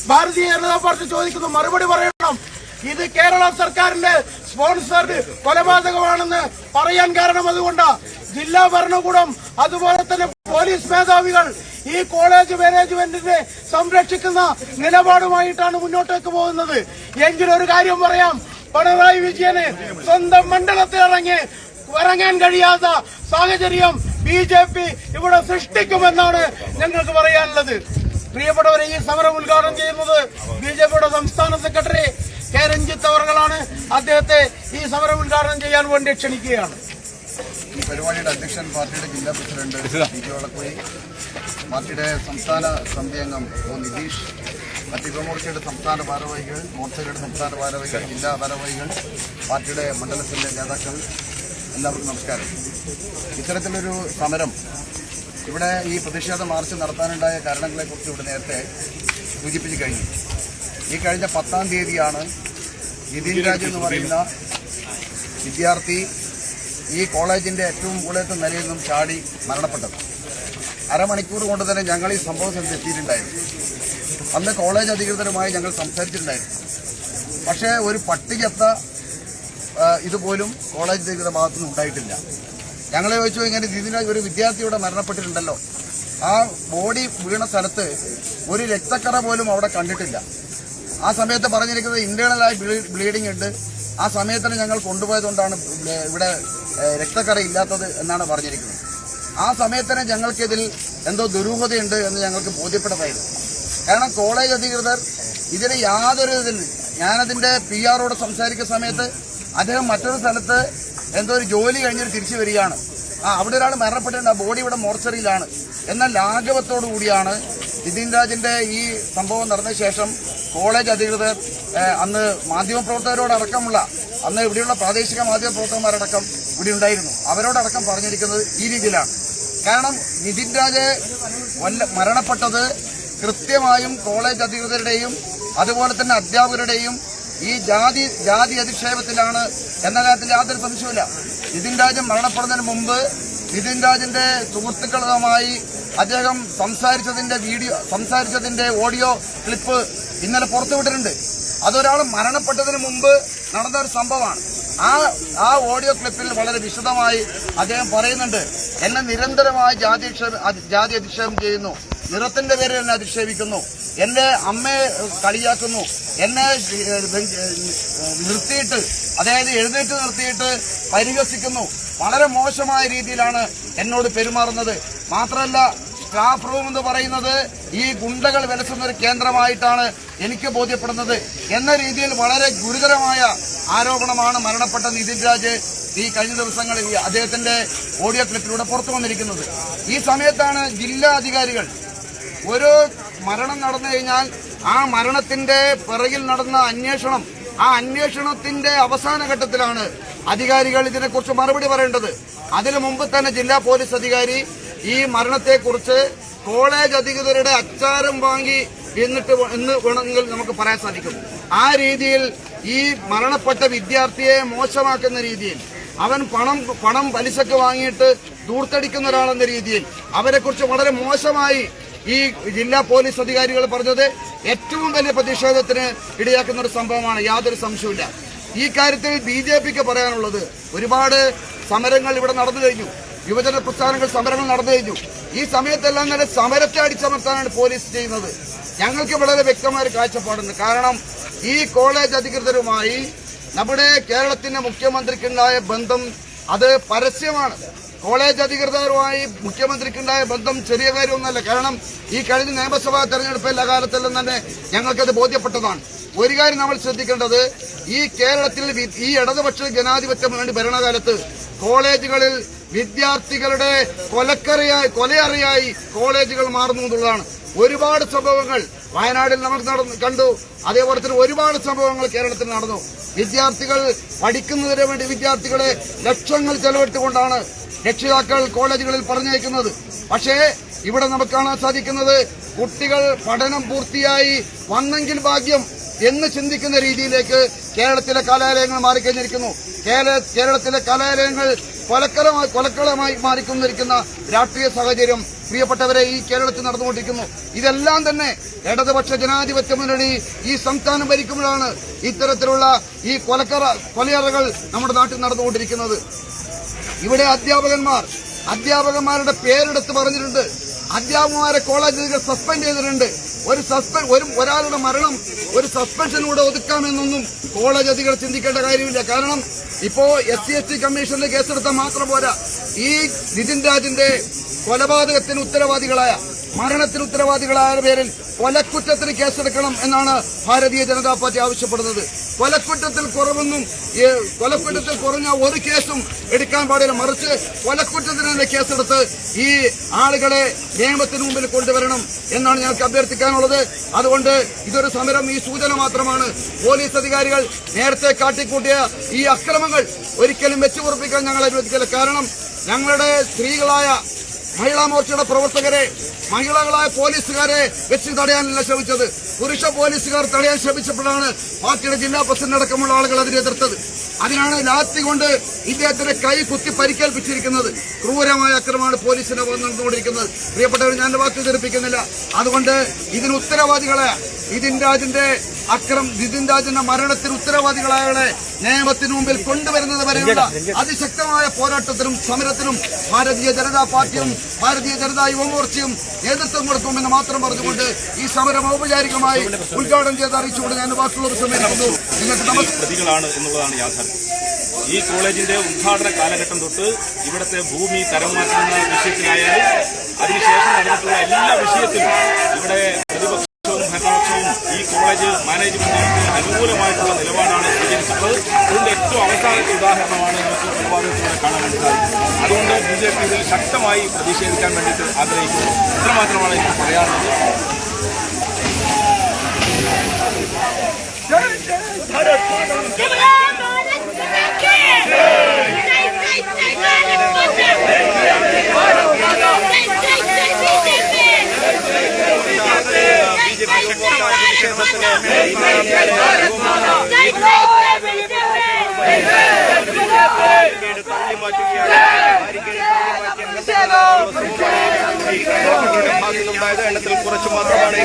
Bharatiya Janata party ചോദിക്കുന്നു, മറുപടി പറയണം. ഇത് കേരള സർക്കാരിന്റെ സ്പോൺസർഡ് കൊലപാതകമാണെന്ന് പറയാൻ കാരണം അതുകൊണ്ടാണ്. ജില്ലാ ഭരണകൂടം അതുപോലെ തന്നെ പോലീസ് മേധാവികൾ ഈ കോളേജ് മാനേജ്മെന്റിനെ സംരക്ഷിക്കുന്ന നിലപാടുമായിട്ടാണ് മുന്നോട്ടേക്ക് പോകുന്നത്. എങ്കിലൊരു കാര്യം പറയാം, പിണറായി വിജയന് സ്വന്തം മണ്ഡലത്തിൽ ഇറങ്ങാൻ കഴിയാത്ത സാഹചര്യം BJP ഇവിടെ സൃഷ്ടിക്കുമെന്നാണ് ഞങ്ങൾക്ക് പറയാനുള്ളത്. പ്രിയപ്പെട്ടവരെ, ഈ സമരം ഉദ്ഘാടനം ചെയ്യുന്നത് BJPയുടെ സംസ്ഥാന സെക്രട്ടറി കെ രഞ്ജിത്ത് അവർകളാണ്. അദ്ദേഹത്തെ ഈ സമരം ഉദ്ഘാടനം ചെയ്യാൻ വേണ്ടി ക്ഷണിക്കുകയാണ്. ഈ പരിപാടിയുടെ അധ്യക്ഷൻ പാർട്ടിയുടെ ജില്ലാ പ്രസിഡന്റ് DJ വളക്കുഴി, പാർട്ടിയുടെ സംസ്ഥാന സമിതി അംഗം നിതീഷ്, മറ്റ് യുവമോർച്ചയുടെ സംസ്ഥാന ഭാരവാഹികൾ, മോർച്ചയുടെ സംസ്ഥാന ഭാരവാഹികൾ, ജില്ലാ ഭാരവാഹികൾ, പാർട്ടിയുടെ മണ്ഡലത്തിലെ നേതാക്കൾ, എല്ലാവർക്കും നമസ്കാരം. ഇത്തരത്തിലൊരു സമരം ഇവിടെ ഈ പ്രതിഷേധ മാർച്ച് നടത്താനുണ്ടായ കാരണങ്ങളെക്കുറിച്ച് ഇവിടെ നേരത്തെ സൂചിപ്പിച്ചു കഴിഞ്ഞു. ഈ കഴിഞ്ഞ 10-ാം തീയതിയാണ് നിതിൻ രാജ് എന്ന് പറയുന്ന വിദ്യാർത്ഥി ഈ കോളേജിന്റെ ഏറ്റവും മുകളിലത്തെ നിലയിൽ നിന്നും ചാടി മരണപ്പെട്ടത്. അരമണിക്കൂർ കൊണ്ട് തന്നെ ഞങ്ങൾ ഈ സംഭവ സ്ഥലത്ത് എത്തിയിട്ടുണ്ടായിരുന്നു. അന്ന് കോളേജ് അധികൃതരുമായി ഞങ്ങൾ സംസാരിച്ചിട്ടുണ്ടായിരുന്നു. പക്ഷേ ഒരു പട്ടികത്ത ഇതുപോലും കോളേജ് അധികൃതരുടെ ഭാഗത്തുനിന്ന് ഉണ്ടായിട്ടില്ല. ഞങ്ങളെ ചോദിച്ചു, ഇങ്ങനെ ഇതിന് ഒരു വിദ്യാർത്ഥിയുടെ മരണപ്പെട്ടിട്ടുണ്ടല്ലോ, ആ ബോഡി വീണ സ്ഥലത്ത് ഒരു രക്തക്കറ പോലും അവിടെ കണ്ടിട്ടില്ല. ആ സമയത്ത് പറഞ്ഞിരിക്കുന്നത് ഇന്റേണലായി ബ്ലീഡിംഗ് ഉണ്ട്, ആ സമയത്തിന് ഞങ്ങൾ കൊണ്ടുപോയതുകൊണ്ടാണ് ഇവിടെ രക്തക്കറ ഇല്ലാത്തത് എന്നാണ് പറഞ്ഞിരിക്കുന്നത്. ആ സമയത്തിന് ഞങ്ങൾക്കിതിൽ എന്തോ ദുരൂഹതയുണ്ട് എന്ന് ഞങ്ങൾക്ക് ബോധ്യപ്പെട്ടതായിരുന്നു. കാരണം കോളേജ് അധികൃതർ ഇതിന് യാതൊരു ഞാനതിന്റെ PR-ഓട് സംസാരിക്കുന്ന സമയത്ത് അദ്ദേഹം മറ്റൊരു സ്ഥലത്ത് എന്തോ ഒരു ജോലി കഴിഞ്ഞിട്ട് തിരിച്ചു വരികയാണ്. അവിടെ ഒരാൾ മരണപ്പെട്ടിട്ടുണ്ട്, ആ ബോഡി ഇവിടെ മോർച്ചറിയിലാണ്. എന്നാൽ ലാഘവത്തോടു കൂടിയാണ് നിതിൻ രാജിന്റെ ഈ സംഭവം നടന്ന ശേഷം കോളേജ് അധികൃതർ അന്ന് മാധ്യമപ്രവർത്തകരോടക്കമുള്ള അന്ന് ഇവിടെയുള്ള പ്രാദേശിക മാധ്യമപ്രവർത്തകന്മാരടക്കം ഇവിടെ ഉണ്ടായിരുന്നു, അവരോടക്കം പറഞ്ഞിരിക്കുന്നത് ഈ രീതിയിലാണ്. കാരണം നിതിൻ രാജ് മരണപ്പെട്ടത് കൃത്യമായും കോളേജ് അധികൃതരുടെയും അതുപോലെ തന്നെ അധ്യാപകരുടെയും ഈ ജാതി അധിക്ഷേപത്തിലാണ് എന്ന കാര്യത്തിൽ യാതൊരു സംശയമില്ല. നിതിൻ രാജ് മരണപ്പെടുന്നതിന് മുമ്പ് നിതിൻ രാജിന്റെ സുഹൃത്തുക്കളുമായി അദ്ദേഹം സംസാരിച്ചതിന്റെ ഓഡിയോ ക്ലിപ്പ് ഇന്നലെ പുറത്തുവിട്ടിട്ടുണ്ട്. അതൊരാൾ മരണപ്പെട്ടതിന് മുമ്പ് നടന്ന ഒരു സംഭവമാണ്. ആ ഓഡിയോ ക്ലിപ്പിൽ വളരെ വിശദമായി അദ്ദേഹം പറയുന്നുണ്ട്, എന്നെ നിരന്തരമായി ജാതി അധിക്ഷേപം ചെയ്യുന്നു, നിറത്തിന്റെ പേരിൽ എന്നെ അധിക്ഷേപിക്കുന്നു, എന്റെ അമ്മയെ കളിയാക്കുന്നു, എന്നെ നിർത്തിയിട്ട് അതായത് എഴുന്നേറ്റ് നിർത്തിയിട്ട് പരിഹസിക്കുന്നു, വളരെ മോശമായ രീതിയിലാണ് എന്നോട് പെരുമാറുന്നത്. മാത്രമല്ല സ്റ്റാഫ് റൂം എന്ന് പറയുന്നത് ഈ ഗുണ്ടകൾ വിലസുന്ന ഒരു കേന്ദ്രമായിട്ടാണ് എനിക്ക് ബോധ്യപ്പെടുന്നത് എന്ന രീതിയിൽ വളരെ ഗുരുതരമായ ആരോപണമാണ് മരണപ്പെട്ട നിതിൻ രാജ് ഈ കഴിഞ്ഞ ദിവസങ്ങളിൽ അദ്ദേഹത്തിന്റെ ഓഡിയോ ക്ലിപ്പിലൂടെ പുറത്തു വന്നിരിക്കുന്നത്. ഈ സമയത്താണ് ജില്ലാ അധികാരികൾ ഒരു മരണം നടന്നു കഴിഞ്ഞാൽ ആ മരണത്തിന്റെ പിറകിൽ നടന്ന അന്വേഷണം, ആ അന്വേഷണത്തിന്റെ അവസാന ഘട്ടത്തിലാണ് അധികാരികൾ ഇതിനെക്കുറിച്ച് മറുപടി പറയേണ്ടത്. അതിനു മുമ്പ് തന്നെ ജില്ലാ പോലീസ് അധികാരി ഈ മരണത്തെക്കുറിച്ച് കോളേജ് അധികൃതരുടെ അച്ചാരം വാങ്ങി എന്ന് വേണമെങ്കിൽ നമുക്ക് പറയാൻ സാധിക്കും. ആ രീതിയിൽ ഈ മരണപ്പെട്ട വിദ്യാർത്ഥിയെ മോശമാക്കുന്ന രീതിയിൽ, അവൻ പണം പലിശക്ക് വാങ്ങിയിട്ട് ദൂർത്തടിക്കുന്ന ഒരാളെന്ന രീതിയിൽ അവരെക്കുറിച്ച് വളരെ മോശമായി ഈ ജില്ലാ പോലീസ് അധികാരികൾ പറഞ്ഞത് ഏറ്റവും വലിയ പ്രതിഷേധത്തിന് ഇടയാക്കുന്ന ഒരു സംഭവമാണ്, യാതൊരു സംശയവുമില്ല. ഈ കാര്യത്തിൽ BJPക്ക് പറയാനുള്ളത്, ഒരുപാട് സമരങ്ങൾ ഇവിടെ നടന്നു കഴിഞ്ഞു, യുവജന പ്രസ്ഥാനങ്ങൾ സമരങ്ങൾ നടന്നു കഴിഞ്ഞു. ഈ സമയത്തെല്ലാം തന്നെ സമരത്തെ അടിച്ചമർത്താനാണ് പോലീസ് ചെയ്യുന്നത്. ഞങ്ങൾക്ക് വളരെ വ്യക്തമായ കാഴ്ചപ്പാടുണ്ട്. കാരണം ഈ കോളേജ് അധികൃതരുമായി നമ്മുടെ കേരളത്തിന്റെ മുഖ്യമന്ത്രിക്കുണ്ടായ ബന്ധം അത് പരസ്യമാണ്. കോളേജ് അധികൃതരുമായി മുഖ്യമന്ത്രിക്കുണ്ടായ ബന്ധം ചെറിയ കാര്യമൊന്നുമല്ല. കാരണം ഈ കഴിഞ്ഞ നിയമസഭാ തെരഞ്ഞെടുപ്പ് എല്ലാ കാലത്തെല്ലാം തന്നെ ഞങ്ങൾക്കത് ബോധ്യപ്പെട്ടതാണ്. ഒരു കാര്യം നമ്മൾ ശ്രദ്ധിക്കേണ്ടത്, ഈ കേരളത്തിൽ ഈ ഇടതുപക്ഷ ജനാധിപത്യ മുന്നണി ഭരണകാലത്ത് കോളേജുകളിൽ വിദ്യാർത്ഥികളുടെ കൊലയറിയായി കോളേജുകൾ മാറുന്നു എന്നുള്ളതാണ്. ഒരുപാട് സംഭവങ്ങൾ വയനാടിൽ നമുക്ക് കണ്ടു, അതേപോലെ തന്നെ ഒരുപാട് സംഭവങ്ങൾ കേരളത്തിൽ നടന്നു. വിദ്യാർത്ഥികൾ പഠിക്കുന്നതിന് വേണ്ടി വിദ്യാർത്ഥികളെ ലക്ഷങ്ങൾ ചെലവിട്ടുകൊണ്ടാണ് രക്ഷിതാക്കൾ കോളേജുകളിൽ പറഞ്ഞയക്കുന്നത്. പക്ഷേ ഇവിടെ നമുക്ക് കാണാൻ സാധിക്കുന്നത്, കുട്ടികൾ പഠനം പൂർത്തിയായി വന്നെങ്കിൽ ഭാഗ്യം എന്ന് ചിന്തിക്കുന്ന രീതിയിലേക്ക് കേരളത്തിലെ കലാലയങ്ങൾ മാറിക്കഴിഞ്ഞിരിക്കുന്നു. കേരളത്തിലെ കലാലയങ്ങൾ കൊലക്കളമായി മാറിക്കൊണ്ടിരിക്കുന്ന രാഷ്ട്രീയ സാഹചര്യം പ്രിയപ്പെട്ടവരെ ഈ കേരളത്തിൽ നടന്നുകൊണ്ടിരിക്കുന്നു. ഇതെല്ലാം തന്നെ ഇടതുപക്ഷ ജനാധിപത്യ മുന്നണി ഈ സംസ്ഥാനം ഭരിക്കുമ്പോഴാണ് ഇത്തരത്തിലുള്ള ഈ കൊലയറകൾ നമ്മുടെ നാട്ടിൽ നടന്നുകൊണ്ടിരിക്കുന്നത്. ഇവിടെ അധ്യാപകന്മാരുടെ പേരെടുത്ത് പറഞ്ഞിട്ടുണ്ട്. അധ്യാപകന്മാരെ കോളേജുകൾ സസ്പെൻഡ് ചെയ്തിട്ടുണ്ട്. ഒരാളുടെ മരണം ഒരു സസ്പെൻഷനിലൂടെ ഒതുക്കാമെന്നൊന്നും കോളേജ് അധികൃതർ ചിന്തിക്കേണ്ട കാര്യമില്ല. കാരണം ഇപ്പോ SC/ST കമ്മീഷനിൽ കേസെടുത്താൽ മാത്രം പോരാ. ഈ നിതിൻ രാജിന്റെ കൊലപാതകത്തിന് ഉത്തരവാദികളായ മരണത്തിന് ഉത്തരവാദികളായ പേരിൽ കൊലക്കുറ്റത്തിന് കേസെടുക്കണം എന്നാണ് ഭാരതീയ ജനതാ പാർട്ടി ആവശ്യപ്പെടുന്നത്. കൊലക്കുറ്റത്തിൽ കുറഞ്ഞ ഒരു കേസും എടുക്കാൻ പാടില്ല. മറിച്ച് കൊലക്കുറ്റത്തിന് തന്നെ കേസെടുത്ത് ഈ ആളുകളെ നിയമത്തിന് മുമ്പിൽ കൊണ്ടുവരണം എന്നാണ് ഞങ്ങൾക്ക് അഭ്യർത്ഥിക്കാനുള്ളത്. അതുകൊണ്ട് ഇതൊരു സമരം, ഈ സൂചന മാത്രമാണ്. പോലീസ് അധികാരികൾ നേരത്തെ കാട്ടിക്കൂട്ടിയ ഈ അക്രമങ്ങൾ ഒരിക്കലും വെച്ചുപുറപ്പിക്കാൻ ഞങ്ങൾ അനുവദിക്കില്ല. കാരണം ഞങ്ങളുടെ സ്ത്രീകളായ മഹിളാ മോർച്ചയുടെ പ്രവർത്തകരെ, മഹിളകളായ പോലീസുകാരെ വെച്ച് തടയാനല്ല ശ്രമിച്ചത്. പുരുഷ പോലീസുകാർ തടയാൻ ശ്രമിച്ചപ്പോഴാണ് പാർട്ടിയുടെ ജില്ലാ പ്രസിഡന്റ് അടക്കമുള്ള ആളുകൾ അതിനെ എതിർത്തത്. അതിനാണ് ലാത്തി കൊണ്ട് ഇദ്ദേഹത്തിന്റെ കൈ കുത്തി പരിക്കേൽപ്പിച്ചിരിക്കുന്നത്. ക്രൂരമായ അക്രമമാണ് പോലീസിനെ നടന്നുകൊണ്ടിരിക്കുന്നത്. പ്രിയപ്പെട്ടവർ, ഞാൻ വാക്ക് ധരിപ്പിക്കുന്നില്ല. അതുകൊണ്ട് ഇതിന് ഉത്തരവാദികളെ നിതിൻ രാജിന്റെ മരണത്തിന് ഉത്തരവാദികളായവരെ നിയമത്തിന് മുമ്പിൽ കൊണ്ടുവരുന്നത് വരെയുള്ള അതിശക്തമായ പോരാട്ടത്തിനും സമരത്തിനും ഭാരതീയ ജനതാ പാർട്ടിയും ഭാരതീയ ജനതാ യുവമോർച്ചയും നേതൃത്വം കൊടുക്കുമെന്ന് മാത്രം പറഞ്ഞുകൊണ്ട് ഈ സമരം ഔപചാരികമായി ഉദ്ഘാടനം ചെയ്ത് അറിയിച്ചുകൊണ്ട് ഞാൻ വാക്കുകൾ സമർപ്പിക്കുന്നു. നിങ്ങൾക്ക് പ്രതികളാണ് എന്നുള്ളതാണ് യാഥാർത്ഥ്യം. ഈ കോളേജിന്റെ ഉദ്ഘാടന കാലഘട്ടം തൊട്ട് ഇവിടുത്തെ ഭൂമി തരം മാറ്റുന്ന വിഷയത്തിലായാലും അതിനുശേഷം നടന്നിട്ടുള്ള എല്ലാ വിഷയത്തിലും ഇവിടെ പ്രതിപക്ഷവും ഭരണപക്ഷവും ഈ കോളേജ് മാനേജ്മെന്റിന് അനുകൂലമായിട്ടുള്ള നിലപാടാണ് സ്വീകരിച്ചിട്ടുള്ളത്. അതിന്റെ ഏറ്റവും അവസാനത്തെ ഉദാഹരണമാണ് നമുക്ക് കൊലപാതകത്തിലൂടെ കാണാൻ വേണ്ടി സാധിക്കുന്നത്. അതുകൊണ്ട് BJP ഇതിൽ ശക്തമായി പ്രതിഷേധിക്കാൻ വേണ്ടിയിട്ട് ആഗ്രഹിക്കുന്നു. ഇത്രമാത്രമാണ് എനിക്ക് പറയാനുള്ളത്. ഭാഗത്തുനിന്നുണ്ടായത് എണ്ണത്തിൽ കുറച്ച് മാത്രമാണ്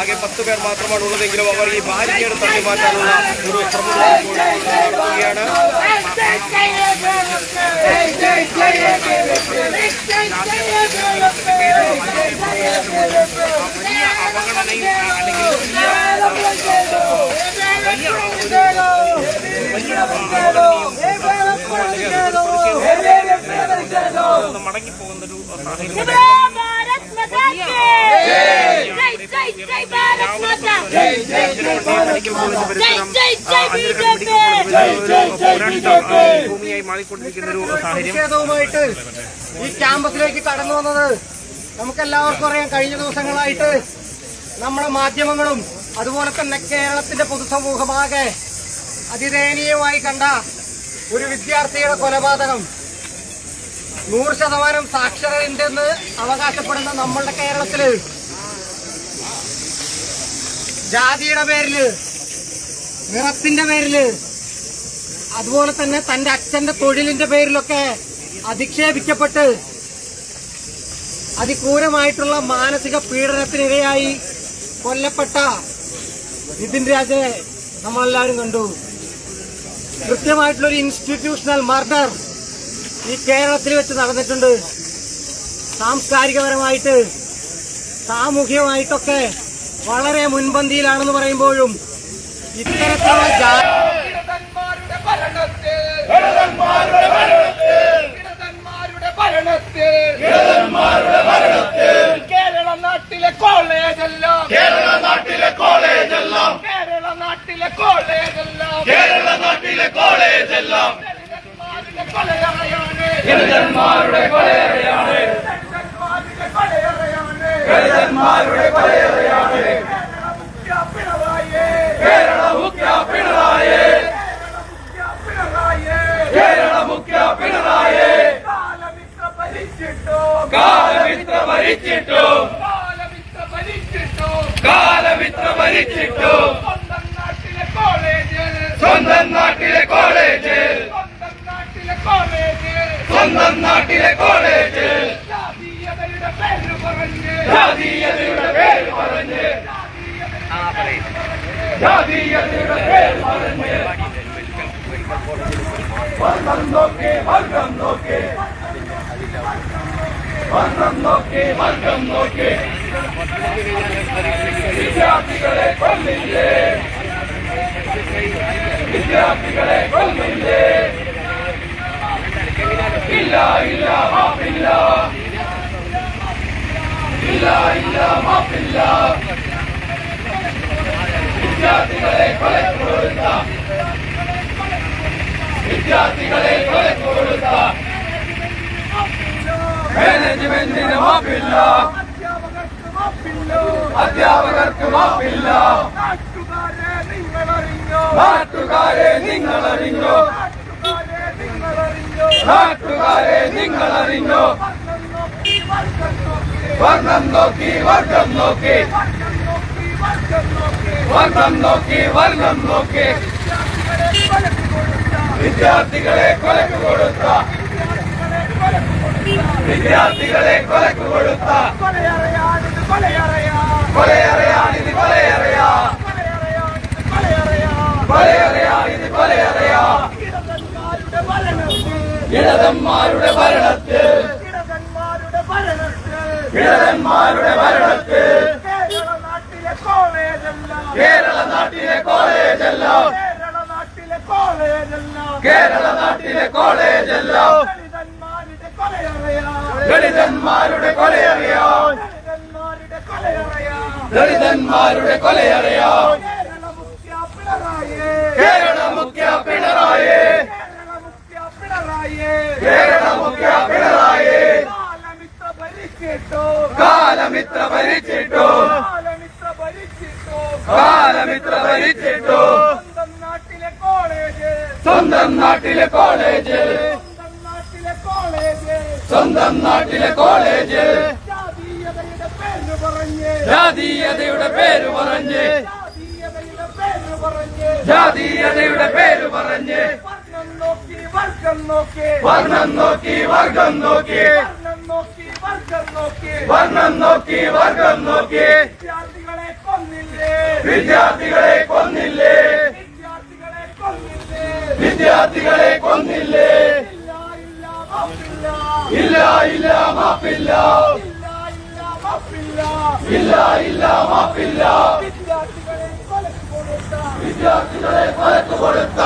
ആകെ 10 പേർ മാത്രമാണ് ഉള്ളതെങ്കിലും അവർ ഈ ബാരിക്കേഡ് തള്ളി മാറ്റാനുള്ള ഒരു ശ്രമം നടത്തുകയാണ്. മടങ്ങിപ്പോകുന്നൊരു ഭൂമിയായി മാറിക്കൊണ്ടിരിക്കുന്ന ഒരു സാഹചര്യവുമായിട്ട് ഈ ക്യാമ്പസിലേക്ക് കടന്നു വന്നത് നമുക്കെല്ലാവർക്കും അറിയാം. കഴിഞ്ഞ ദിവസങ്ങളായിട്ട് നമ്മുടെ മാധ്യമങ്ങളും അതുപോലെ തന്നെ കേരളത്തിന്റെ പൊതുസമൂഹമാകെ അതിദയനീയമായി കണ്ട ഒരു വിദ്യാർത്ഥിയുടെ കൊലപാതകം 100% സാക്ഷരതയുണ്ടെന്ന് അവകാശപ്പെടുന്ന നമ്മളുടെ കേരളത്തില് ജാതിയുടെ പേരില്, നിറത്തിന്റെ പേരില്, അതുപോലെ തന്നെ തന്റെ അച്ഛന്റെ തൊഴിലിന്റെ പേരിലൊക്കെ അധിക്ഷേപിക്കപ്പെട്ട് അതിക്രൂരമായിട്ടുള്ള മാനസിക പീഡനത്തിനിരയായി കൊല്ലപ്പെട്ട നിതിൻ രാജിനെ നമ്മളെല്ലാവരും കണ്ടു. കൃത്യമായിട്ടുള്ളൊരു ഇൻസ്റ്റിറ്റ്യൂഷണൽ മർഡർ ഈ കേരളത്തിൽ വെച്ച് നടന്നിട്ടുണ്ട്. സാംസ്കാരികപരമായിട്ട് സാമൂഹികമായിട്ടൊക്കെ വളരെ മുൻപന്തിയിലാണെന്ന് പറയുമ്പോഴും ഇത്തരത്തിലുള്ള കേരള നാട്ടിലെ കോളേജെല്ലാം ദളിതന്മാരുടെ കൊലയറയാണ്. കേരള മുഖ്യ പിണറായി കാലമിത്ര ഭരിച്ചിട്ടു സ്വന്തം നാട്ടിലെ കോളേജിൽ സ്വന്തം നാട്ടിലെ കോളേജ് ജാതീയതയുടെ പേര് പറഞ്ഞ് ജാതീയതയുടെ പേര് പറഞ്ഞ് ജാതീയതയുടെ പേര് പറഞ്ഞ് വർണ്ണം നോക്കി വർഗം നോക്കി വർണ്ണം നോക്കി വർഗം നോക്കി വിദ്യാർത്ഥികളെ കൊല്ലില്ലേ വിദ്യാർത്ഥികളെ കൊല്ലില്ലേ ഇല്ല ഇല്ല മാപ്പില്ല ഇല്ല ഇല്ല മാപ്പില്ല വിദ്യാർത്ഥികളെ കൊലക്ക് കൊടുത്ത വിദ്യാർത്ഥികളെ കൊലക്ക് കൊടുത്ത മാനേജ്മെന്റിന് മാപ്പില്ല അധ്യാപകർക്ക് മാപ്പില്ല നാട്ടുകാരെ നിങ്ങളറിഞ്ഞോ നാട്ടുകാരെ നിങ്ങളറിഞ്ഞോ നാട്ടുകാരെ നിങ്ങളറിഞ്ഞോ വർണ്ണം നോക്കി വർഗം നോക്കി വർണ്ണം നോക്കി വർഗം നോക്കി വിദ്യാർത്ഥികളെ കൊലക്ക് കൊടുത്ത വിദ്യാർത്ഥികളെ കൊലക്ക് കൊടുത്ത കൊലയറയാണിത് കൊലയറയാ കൊലയറയാണിത് കൊലയറയാ ഇടതന്മാരുടെ ഭരണത്തിൽ ഇടതന്മാരുടെ ഭരണത്തിൽ കേരള നാട്ടിലെ കോളേജല്ല കേരള നാട്ടിലെ കോളേജല്ല ദളിതന്മാരുടെ കൊലയറിയാ ദളിതന്മാരുടെ കൊലയറിയാ കേരള മുഖ്യ പിണറായി കേരള മുഖ്യ പിണറായി കാലമിത്ര ഭരിച്ചിട്ടു കാലമിത്ര ഭരിച്ചിട്ടു സ്വന്തം നാട്ടിലെ കോളേജ് സ്വന്തം നാട്ടിലെ കോളേജ് ജാതീയതയുടെ പേര് പറഞ്ഞ് ജാതീയതയുടെ പേര് പറഞ്ഞ് വർണ്ണം നോക്കി വർഗം നോക്കി വർണ്ണം നോക്കി വർഗം നോക്കി വിദ്യാർത്ഥികളെ കൊന്നില്ലേ വിദ്യാർത്ഥികളെ കൊന്നില്ലേ ഇല്ല ഇല്ല മാപ്പില്ല ഇല്ല ഇല്ല മാപ്പില്ല വിദ്യാർത്ഥികളെ കൊലക്ക് കൊടുത്ത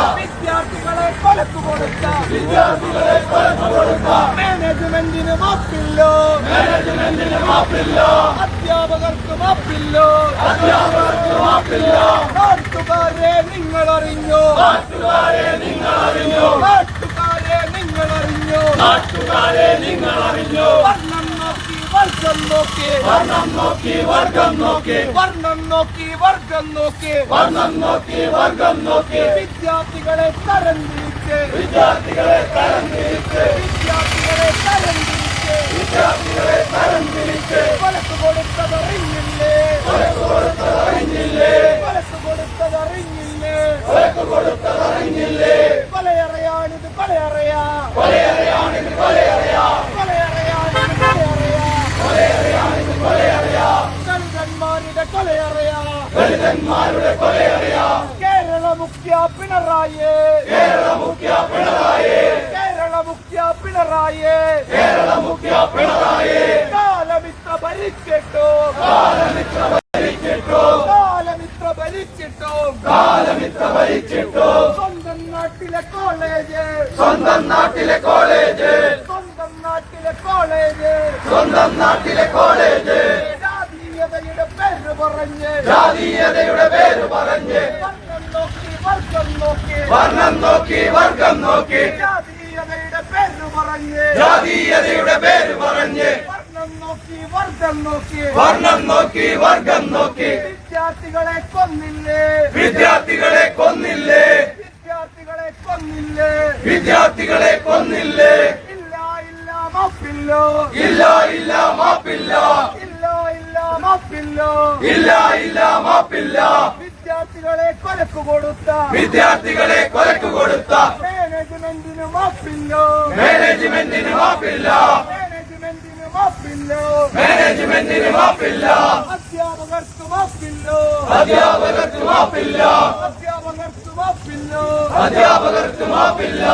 വിദ്യാർത്ഥികളെ കൊലക്ക് കൊടുത്ത മാനേജ്മെന്റിന് മാപ്പില്ലോ മാനേജ്മെന്റിന് മാപ്പില്ല അധ്യാപകർക്ക് മാപ്പില്ലോ അധ്യാപകർക്ക് മാപ്പില്ല നാട്ടുകാരെ നിങ്ങളറിഞ്ഞോ നാട്ടുകാരെ നിങ്ങളറിഞ്ഞോ നാട്ടുകാരെ നിങ്ങളറിഞ്ഞോ നാട്ടുകാരെ നിങ്ങളറിഞ്ഞോ വർണ്ണം നോക്കി വർഗം നോക്കി വർണ്ണം നോക്കി വർഗം നോക്കി വർണ്ണം നോക്കി വർഗം നോക്കി വർണ്ണം നോക്കി വർഗം നോക്കി വിദ്യാർത്ഥികളെ തരംതിരിച്ച് വിദ്യാർത്ഥികളെ തരംതിരിച്ച് വിദ്യാർത്ഥികളെ തരംതിരിച്ച് വിദ്യാർത്ഥികളെ തരംതിരിച്ച് കൊലക്ക് കൊടുത്തതറിഞ്ഞില്ലേ കൊലക്ക് കൊടുത്തതറിഞ്ഞില്ലേ കൊലക്ക് കൊടുത്തതറിഞ്ഞില്ലേ കൊലക്ക് കൊടുത്തതറിഞ്ഞില്ലേ കൊലയറയാണിത് കൊലയറയാ കൊലയറയാണിത് കൊലയറയാ കൊലയറയാണിത് കൊലയറയാ കൊലയറയാണിത് കൊലയറയാ ദളിതന്മാരുടെ കൊലയറയാ ദളിതന്മാരുടെ കൊലയറയാ കേരള മുഖ്യ പിണറായി കേരള മുഖ്യ പിണറായി കേരള മുഖ്യ പിണറായി കേരള മുഖ്യ പിണറായി കാലമിത്ര ഭരിച്ചിട്ടോ കാലമിത്ര ഭരിച്ചിട്ടു കാലമിത്ര ഭരിച്ചിട്ടോ കാലമിത്ര ഭരിച്ചിട്ടു സ്വന്തം നാട്ടിലെ കോളേജ് സ്വന്തം നാട്ടിലെ കോളേജ് സ്വന്തം നാട്ടിലെ കോളേജ് സ്വന്തം നാട്ടിലെ കോളേജ് ജാതീയതയുടെ പേര് പറഞ്ഞ് ജാതീയതയുടെ പേര് പറഞ്ഞ് വർണ്ണം നോക്കി വർഗം നോക്കി വർണ്ണം നോക്കി വർഗം നോക്കി ജാതീയതയുടെ പേര് പറഞ്ഞ് ജാതീയതയുടെ പേര് പറഞ്ഞ് വർണ്ണം നോക്കി വർഗം നോക്കി വർണ്ണം നോക്കി വർഗം നോക്കി വിദ്യാർത്ഥികളെ കൊന്നില്ലേ വിദ്യാർത്ഥികളെ കൊന്നില്ലേ വിദ്യാർത്ഥികളെ കൊന്നില്ലേ വിദ്യാർത്ഥികളെ കൊന്നില്ലേ ഇല്ല ഇല്ല മാപ്പില്ലോ ഇല്ല ഇല്ല മാപ്പില്ല ഇല്ല ഇല്ല മാപ്പില്ലോ ഇല്ല ഇല്ല മാപ്പില്ല വിദ്യാർത്ഥികളെ കൊലക്ക് കൊടുത്ത വിദ്യാർത്ഥികളെ കൊലക്ക് കൊടുത്ത മാനേജ്മെന്റിന് മാപ്പില്ല, മാനേജ്മെന്റിന് മാപ്പില്ല, മാനേജ്മെന്റിന് മാപ്പില്ല, മാനേജ്മെന്റിന് മാപ്പില്ല, അധ്യാപകർക്ക് മാപ്പില്ല, അധ്യാപകർക്ക് മാപ്പില്ല, അധ്യാപകർക്ക് മാപ്പില്ല, അധ്യാപകർക്ക് മാപ്പില്ല.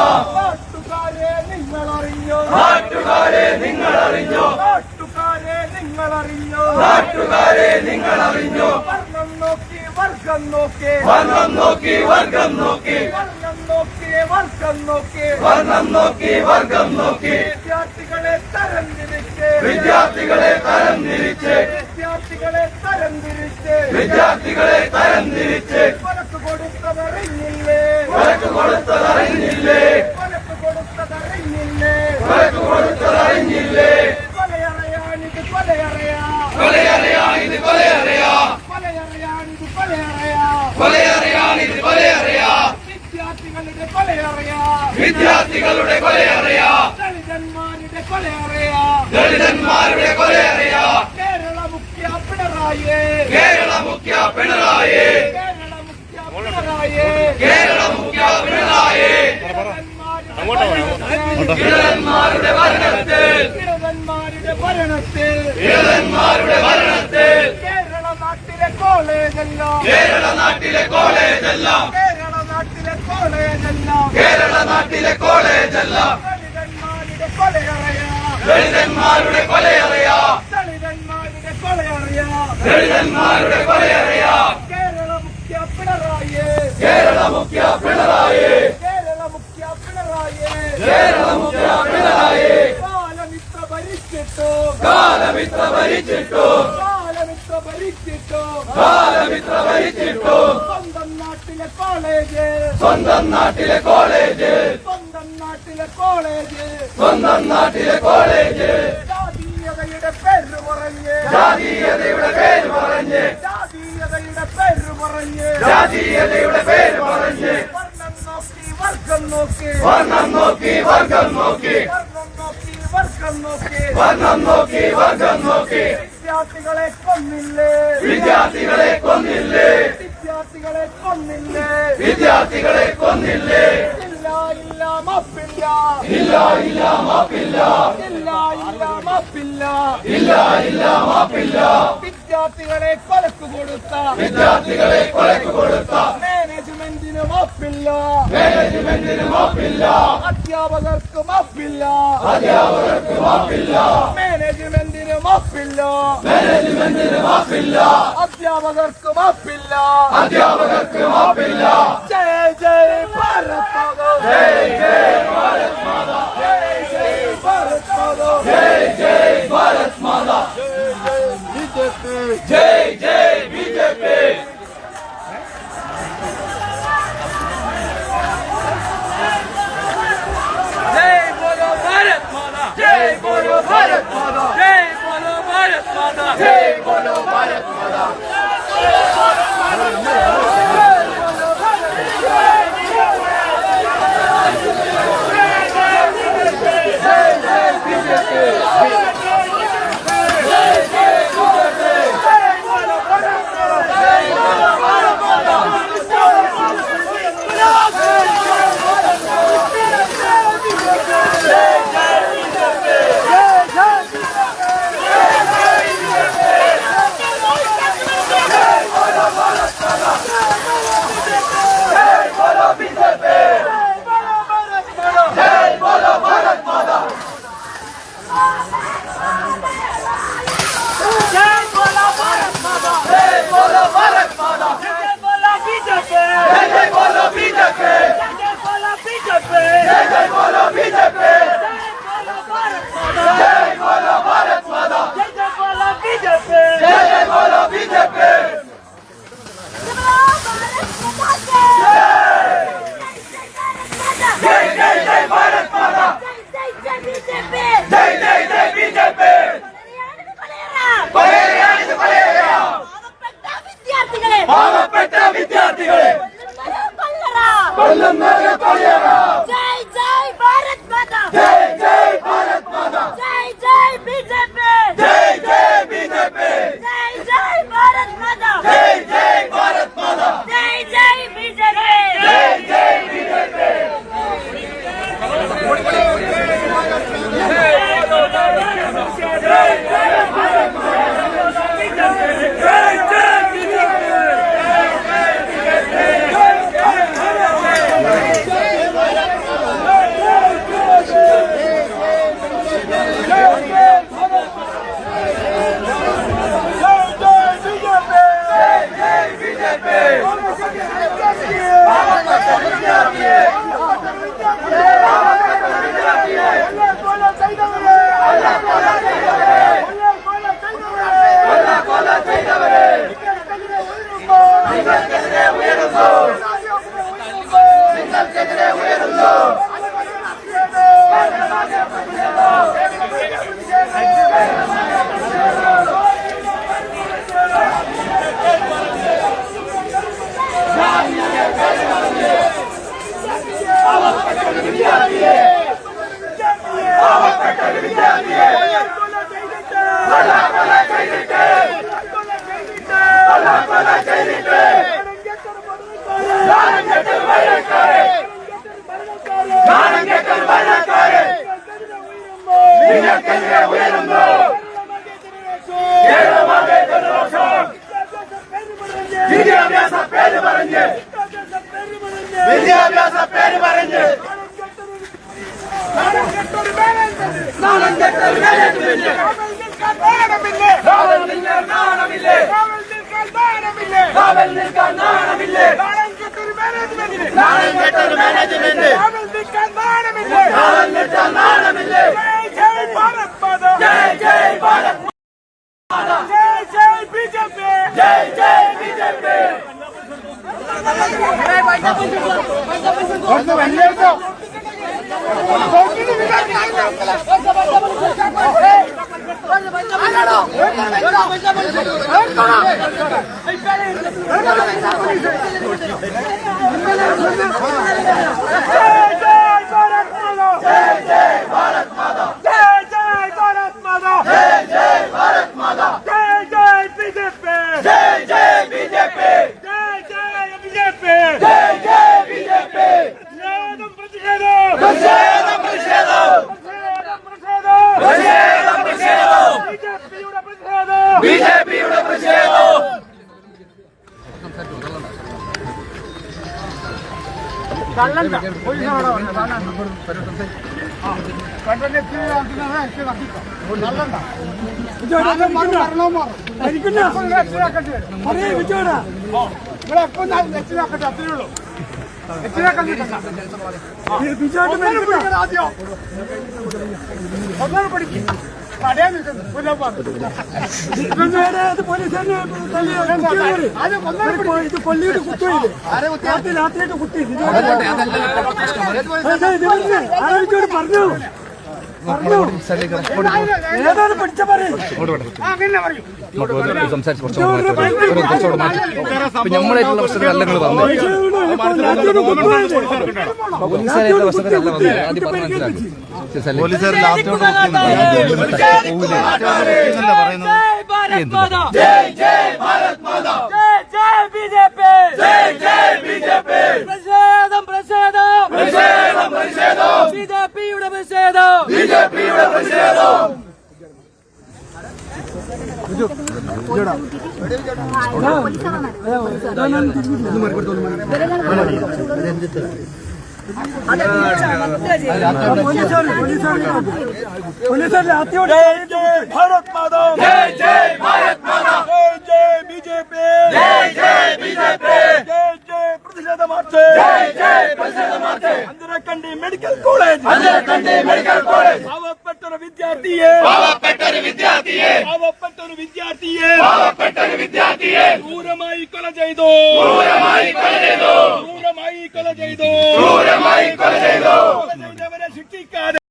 നാട്ടുകാരെ നിങ്ങളറിഞ്ഞോ, നാട്ടുകാരെ നിങ്ങളറിഞ്ഞോ, നാട്ടുകാരെ നിങ്ങളറിഞ്ഞോ, നാട്ടുകാരെ നിങ്ങളറിഞ്ഞോ. വർണ്ണം നോക്കി വർഗം നോക്കി, വർണ്ണം നോക്കി വർഗം നോക്കി, വർണ്ണം നോക്കി വർഗം നോക്കി, വർണ്ണം നോക്കി വർഗം നോക്കി. വിദ്യാർത്ഥികളെ തരംതിരിച്ച്, വിദ്യാർത്ഥികളെ തരംതിരിച്ച്, വിദ്യാർത്ഥികളെ തരംതിരിച്ച്, വിദ്യാർത്ഥികളെ തരംതിരിച്ച്. വഴക്ക് കൊടുത്തതറിഞ്ഞില്ലേ, വഴക്ക് കൊടുത്തതറിഞ്ഞില്ലേ, വഴക്ക് കൊടുത്തതറിഞ്ഞില്ലേ, വഴക്ക് കൊടുത്തതറിഞ്ഞില്ലേ. കൊലയറയാണിത് കൊലയറയാ, കൊലയറിയാണിത് കൊലയറിയാ, കൊലയറയാണിത് കൊലയറയാ, കൊലയറിയാണിത് കൊലയറിയാ, വിദ്യാർത്ഥികളുടെ കൊലയറയാ, വിദ്യാർത്ഥികളുടെ കൊലയറിയാ, ദളിതന്മാരുടെ കൊലയറയാ, ദളിതന്മാരുടെ കൊലയറിയാ. കേരള മുഖ്യ പിണറായി, കേരള മുഖ്യ പിണറായി, കേരള മുഖ്യ പിണറായി, കേരള മുഖ്യ പിണറായി. ഇടയന്മാരുടെ ഭരണത്തിൽ, ഇടവന്മാരുടെ ഭരണത്തിൽ, ഇടയന്മാരുടെ ഭരണത്തിൽ കേരള നാട്ടിലെ കോളേജെല്ലാം, കേരള നാട്ടിലെ കോളേജെല്ലാം, കേരള നാട്ടിലെ കോളേജെല്ലാം, കേരള നാട്ടിലെ കോളേജെല്ലാം ദളിതന്മാരുടെ കൊലയറയാ, ദളിതന്മാരുടെ കൊലയറിയാ, ദളിതന്മാരുടെ കൊലയറയാ, ദളിതന്മാരുടെ കൊലയറിയാ. കേരള മുഖ്യ പിണറായി, കേരള മുഖ്യ പിണറായി, കേരള മുഖ്യ പിണറായി, കേരള മുഖ്യ പിണറായി. കാലമിത്ര ഭരിച്ചിട്ടു, കാലമിത്ര ഭരിച്ചിട്ടു, കാലമിത്ര ഭരിച്ചിട്ടു, കാലമിത്ര ഭരിച്ചിട്ടു. സ്വന്തം നാട്ടിലെ കോളേജ്, സ്വന്തം നാട്ടിലെ കോളേജ്, സ്വന്തം നാട്ടിലെ കോളേജ്, സ്വന്തം നാട്ടിലെ കോളേജ്. ജാതീയതയുടെ പേര് പറഞ്ഞ്, ജാതീയതയുടെ പേര് പറഞ്ഞ്, ജാതീയതയുടെ പേര് പറഞ്ഞ്, ജാതീയതയുടെ പേര് പറഞ്ഞ്. വർണ്ണം നോക്കി വർഗം നോക്കി, വർണ്ണം നോക്കി വർഗം നോക്കി, വർണ്ണം നോക്കി വർഗം നോക്കി, വർണ്ണം നോക്കി വർഗം നോക്കി. വിദ്യാർത്ഥികളെ കൊന്നില്ലേ, വിദ്യാർത്ഥികളെ കൊന്നില്ലേ, വിദ്യാർത്ഥികളെ കൊന്നില്ലേ, വിദ്യാർത്ഥികളെ കൊന്നില്ലേ. ഇല്ല ഇല്ല മാപ്പില്ല, ഇല്ല ഇല്ല മാപ്പില്ല, ഇല്ല ഇല്ല മാപ്പില്ല, ഇല്ല ഇല്ല മാപ്പില്ല. വിദ്യാർത്ഥികളെ കൊലക്ക് കൊടുത്ത, വിദ്യാർത്ഥികളെ കൊലക്ക് കൊടുത്ത മാനേജ്മെന്റിന് മാപ്പില്ല, മാനേജ്മെന്റിന് മാപ്പില്ല, അധ്യാപകർക്ക് മാപ്പില്ല, അധ്യാപകർക്ക് മാപ്പില്ല, മാനേജ്മെന്റിന് മാപ്പില്ല, മാനേജ്മെന്റിന് മാപ്പില്ല, അധ്യാപകർക്ക് മാപ്പില്ല. അധ്യാപകർക്ക് മാപ്പില്ല. ജയ് ജയ് ഭാരത് മാതാ, ജയ് ജയ് ഭാരത് മാതാ, ജയ് ജയ് ഭാരത് മാതാ, ജയ് ജയ് ഭാരത് മാതാ, ബിജെപി. ജയ് ജയ് ബിജെപി. जय बोलो भारत माता, जय बोलो भारत माता, जय बोलो भारत माता, जय बोलो भारत माता. വിദ്യാർത്ഥികളെ ജയ് ജയ് ഭാരത് മാതാ, ജയ് ജയ് ഭാരത് മാതാ, ജയ് ജയ് ബിജെപി, ജയ് ജയ് ബിജെപി, ജയ് ജയ് ഭാരത് മാതാ, ജയ് ജയ് ഭാരത് മാതാ, ജയ് ജയ് ബിജെപി, ജയ് ജയ് ബിജെപി. വിദ്യാഭ്യാസ പേര് പറഞ്ഞ് നാണം കെട്ടൊരു മാനേജ്മെന്റ് കാവൽ നിൽക്കാൻ നാണമില്ലേ കാവൽ നിൽക്കാൻ നാണമില്ലേ നാണം കെട്ടൊരു മാനേജ്മെന്റ് കാവൽ നിൽക്കാൻ നാണമില്ലേ ജയ് ഭാരത് മാതാ ജയ് ഭാരത് മാതാ ജയ് ബിജെപി ജയ് ബിജെപി ഒന്ന് വലിയ ബിജെപിയുടെ പ്രതിഷേധം കൊല്ലിയിട്ട് കുത്തിയത് രാത്രിയായിട്ട് കുത്തി ആരോഗ്യോട് പറഞ്ഞു ഏതാണ് പഠിച്ച പറയും നമ്മളായിട്ടുള്ള പ്രശ്നങ്ങളല്ല നിങ്ങൾ ബിജെപിയുടെ പ്രതിഷേധം ഭാരത് മാതാ ജയ് ഭാരത് മാതാ ജയ് ബിജെപി ജയ് ബിജെപി ജയ് പ്രതിഷേധ മാർച്ച് ജയ് പ്രതിഷേധ മാർച്ച് അഞ്ചരക്കണ്ടി മെഡിക്കൽ കോളേജ് പാവപ്പെട്ടൊരു വിദ്യാർത്ഥിയെ ക്രൂരമായി കൊല ചെയ്തു ക്രൂരമായി കൊല ചെയ്തവരെ ശിക്ഷിക്കാതെ